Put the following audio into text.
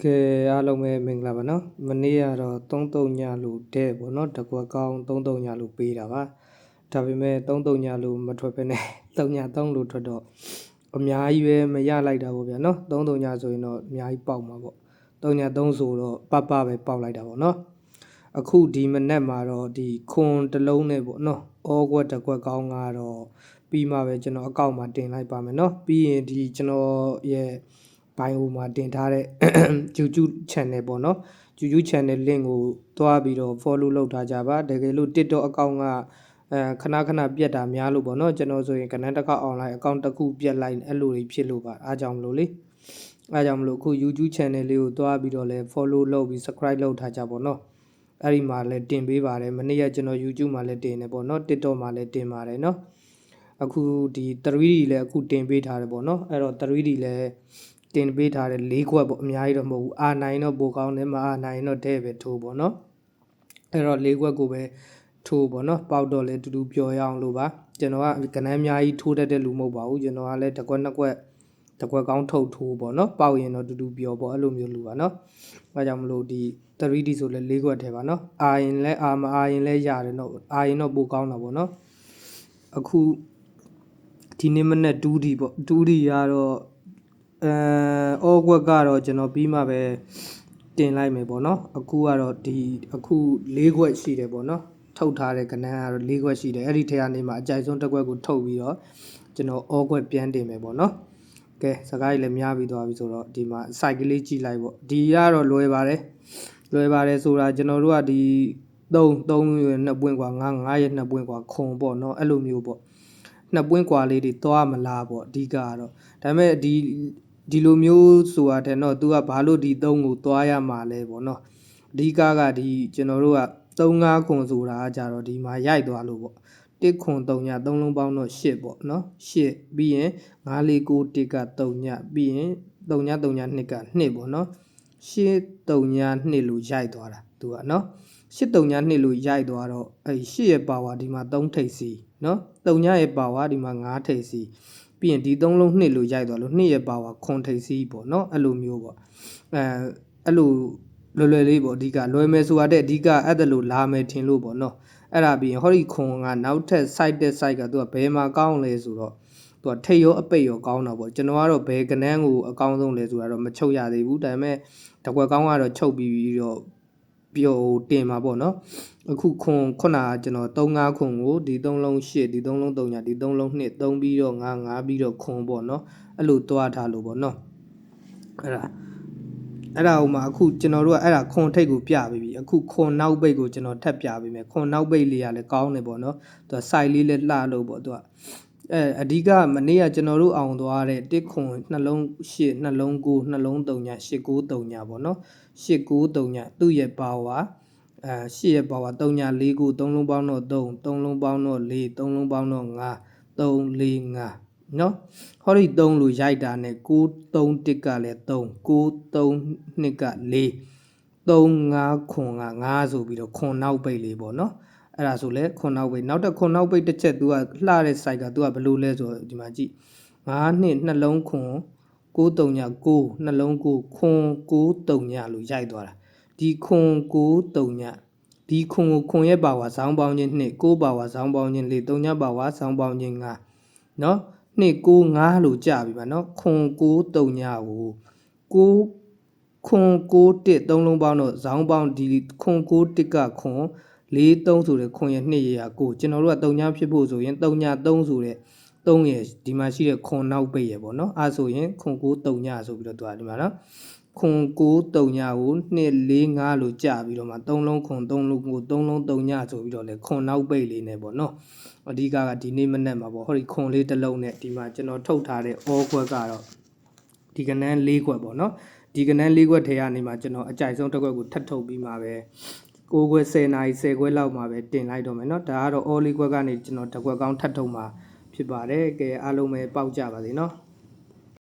ကဲအားလုံးပဲမင်္ဂလာပါနော်မနေ့ကတော့33ညလို့တဲ့ပေါ့နော်တကွက်ကောင်း33ညလို့ပေးတာပါဒါပေမဲ့33ညလို့မထွက်ပဲနဲ့3ည3လို့ထွက်တော့အများကြီးပဲမရလိုက်တာပေါ့ဗျာနော်33ညဆိုရင်တော့အများကြီးပေါက်မှာပေါ့3ည3ဆိုတော့ပပပဲပေါက်လိုက်တာပေါ့နော်အခုဒီမနက်မှာတော့ဒီခွန်တစ်လုံးနဲ့ပေါ့နော်ဩကွက်တစ်ကွက်ကောင်းကတော့ပြီးမှပဲကျွန်တော်အကောင့်မှာတင်လိုက်ပါမယ်နော်ပြီးရင်ဒီကျွန်တော်ရဲ့ဘိုင်ယိုမှာတင်ထားတဲ့ YouTube channel ပေါ့နော် YouTube channel link ကိုတွားပြီးတော့ follow လုပ်ထားကြပါတကယ်လို့ TikTok အကောင့်ကခဏခဏပြတ်တာများလို့ပေါ့နော်ကျွန်တော်ဆိုရင်ကနန်းတစ်ခါ online အကောင့်တစ်ခုပြတ်လိုက်အဲ့လိုတွေဖြစ်လို့ပါအားကြောင့်မလို့လေအားကြောင့်မလို့အခု YouTube channel လေးကိုတွားပြီးတော့လဲ follow လုပ်ပြီး subscribe လုပ်ထားကြပါတော့အဲ့ဒီမှာလဲတင်ပေးပါတယ်မနေ့ကကျွန်တော် YouTube မှာလဲတင်တယ်ပေါ့နော် TikTok မှာလဲတင်ပါတယ်နော်အခုဒီ 3D လဲအခုတင်ပေးထားတယ်ပေါ့နော်အဲ့တော့ 3D လဲတင်ပေးထားတဲ့၄ခွက်ပေါ့အများကြီးတော့မဟုတ်ဘူးအာနိုင်တော့ပိုကောင်းတယ်မအာနိုင်တော့တဲ့ပဲထိုးပေါ့နော်အဲ့တော့၄ခွက်ကိုပဲထိုးပေါ့နော်ပေါက်တော့လဲတူတူပျော်ရအောင်လို့ပါကျွန်တော်ကကနန်းအများကြီးထိုးတတ်တဲ့လူမဟုတ်ပါဘူးကျွန်တော်ကလည်းတစ်ခွက်နှစ်ခွက်တစ်ခွက်ကောင်းထုတ်ထိုးပေါ့နော်ပေါက်ရင်တော့တူတူပျော်ပေါ့အဲ့လိုမျိုးလူပါနော်အဲကြောင့်မလို့ဒီ 3D ဆိုလဲ၄ခွက်ထဲပါနော်အာရင်လဲအာမအာရင်လဲရတယ်တော့အာရင်တော့ပိုကောင်းတာပေါ့နော်အခုဒီနေ့မနေ့ 2D ပေါ့ 2D ကတော့ဩကွက်ကတော့ကျွန်တော်ပြီးမှပဲတင်လိုက်မယ်ပေါ့နော်အခုကတော့ဒီအခု၄ခွက်ရှိတယ်ပေါ့နော်ထုတ်ထားတဲ့ကနန်းကတော့၄ခွက်ရှိတယ်အဲ့ဒီထဲကနေမှအကြိုက်ဆုံးတစ်ခွက်ကိုထုတ်ပြီးတော့ကျွန်တော်ဩကွက်ပြန်တင်မယ်ပေါ့နော်ကဲစကားကြီးလည်းများပြီးသွားပြီဆိုတော့ဒီမှာ site ကလေးကြည့်လိုက်ပေါ့ဒီကတော့လွယ်ပါတယ်ဆိုတာကျွန်တော်တို့ကဒီ3ရဲ့2ပွင့်กว่า9ရဲ့2ပွင့်กว่าခွန်ပေါ့နော်အဲ့လိုမျိုးပေါ့2ပွင့်กว่าလေးတွေသွားမလားပေါ့အဓိကကတော့ဒါပေမဲ့ဒီလိုမျိုးဆိုတာတဲ့တော့ तू ကဘာလို့ဒီ3ကိုသွားရမှာလဲပေါ့နော်အဓိကကဒီကျွန်တော်တို့က35ခွန်ဆိုတာကကြတော့ဒီမှာရိုက်သွားလို့ပေါ့1ခွန်3ည3လုံးပေါင်းတော့8ပေါ့နော်8ပြီးရင်9 4 9 1က3ညပြီးရင်3ည3ည2က2ပေါ့နော်8 3ည2လို့ရိုက်သွားတာ तू ကနော်8 3ည2လို့ရိုက်သွားတော့အဲ့8ရဲ့ပါဝါဒီမှာ3ထိပ်စီနော်3ညရဲ့ပါဝါဒီမှာ9ထိပ်စီပြီးရင်ဒီ3လုံး2လို့ရိုက်သွားလို့2ရဲ့ပါဝါခွန်ထိပ်စီပေါ့နော်အဲ့လိုမျိုးပေါ့အဲ့လိုလွယ်လေးပေါ့အဓိကလွယ်မယ်ဆိုတာတဲ့အဓိကအဲ့ဒါလို့လာမယ်ထင်လို့ပေါ့နော်အဲ့ဒါပြီးရင်ဟောဒီခွန်ကနောက်ထပ် site တဲ့ site ကသူကဘယ်မှာကောင်းလဲဆိုတော့သူကထိပ်ရောအပိတ်ရောကောင်းတာပေါ့ကျွန်တော်ကတော့ဘယ်ကနန်းကိုအကောင်းဆုံးလဲဆိုတာတော့မချုပ်ရသေးဘူးဒါပေမဲ့တကွက်ကောင်းကတော့ချုပ်ပြီးတော့ပြောတင်မှာပေါ့နော်အခုခွန်ခုနကကျွန်တော်35ခွန်ကိုဒီ3လုံး8ဒီ3လုံး3ညဒီ3လုံး2 3ပြီးတော့9ပြီးတော့ခွန်ပေါ့နော်အဲ့လိုတွားထားလို့ပေါ့နော်အဲ့ဒါဟိုမှာအခုကျွန်တော်တို့ကအဲ့ဒါခွန်ထိတ်ကိုပြပြီးပြီအခုခွန်နောက်ပိတ်ကိုကျွန်တော်ထပ်ပြပေးမယ်ခွန်နောက်ပိတ်လေးကလည်းကောင်းတယ်ပေါ့နော်သူက site လေးလည်းလှလို့ပေါ့သူကအဓိကမနေ့ကကျွန်တော်တို့အောင်သွားတဲ့1ခွန်နှလုံး8နှလုံး9နှလုံး3ည8 9 3ညပေါ့နော်8 9 3ညသူ့ရဲ့ပါဝါ8ရဲ့ပါဝါ3ည4 9 3လုံးပေါင်းတော့3လုံးပေါင်းတော့4 3လုံးပေါင်းတော့5 3 4 5နော်ဟောဒီ3လို့ရိုက်တာနဲ့6 3 1ကလည်း3 9 3 2က4 3 5ခွန်က5ဆိုပြီးတော့ခွန်နောက်ပိတ်လေးပေါ့နော်အဲ့ဒါဆိုလဲခွန်နောက်ပိတ်နောက်တစ်ခွန်နောက်ပိတ်တစ်ချက် तू ကလှတဲ့ site က तू ကဘယ်လိုလဲဆိုတော့ဒီမှာကြည့်5နှစ်နှလုံးခွန်9 3ည9နှလုံး9ခွန်9 3ညလို့ရိုက်သွားတာဒီခွန်9 3ညဒီခွန်ကိုခွန်ရဲ့ပါဝါဇောင်းပေါင်းခြင်း2 9ပါဝါဇောင်းပေါင်းခြင်း4 3ညပါဝါဇောင်းပေါင်းခြင်း5နော်2 9 5လို့ကြာပြီပါနော်ခွန်9 3ညကို9ခွန်9 1 3လုံးပေါင်းတော့ဇောင်းပေါင်းဒီခွန်9 1ကခွန်4 3ဆိုတဲ့ခွန်ရဲ့2ရေက9ကျွန်တော်တို့က3ညဖြစ်ဖို့ဆိုရင်3ည3ဆိုတဲ့3ရေဒီမှာရှိတဲ့ခွန်နောက်ပိတ်ရေပေါ့နော်အဲဆိုရင်ခွန်9 3ညဆိုပြီးတော့တွားဒီမှာနော်ခွန်9 3ညကို2 4 5လို့ကြာပြီးတော့မှ3လုံးခွန်3လုံးကို3လုံး3ညဆိုပြီးတော့လေခွန်နောက်ပိတ်လေးနဲ့ပေါ့နော်အဓိကဒီနေ့မနေ့မှာပေါ့ဟောဒီခွန်လေးတစ်လုံးနဲ့ဒီမှာကျွန်တော်ထုတ်ထားတဲ့ဩခွက်ကတော့ဒီကနန်း၄ခွက်ပေါ့နော်ဒီကနန်း၄ခွက်ထဲကနေမှကျွန်တော်အကြိုက်ဆုံးတစ်ခွက်ကိုထပ်ထုတ်ပြီးမှပဲ9ခွက်10နာရီ10ခွက်လောက်မှပဲတင်လိုက်တော့မယ်နော်ဒါကတော့ဩ၄ခွက်ကနေကျွန်တော်တစ်ခွက်ကောင်းထပ်ထုတ်မှဖြစ်ပါတယ်ကဲအားလုံးပဲပေါက်ကြပါစေနော်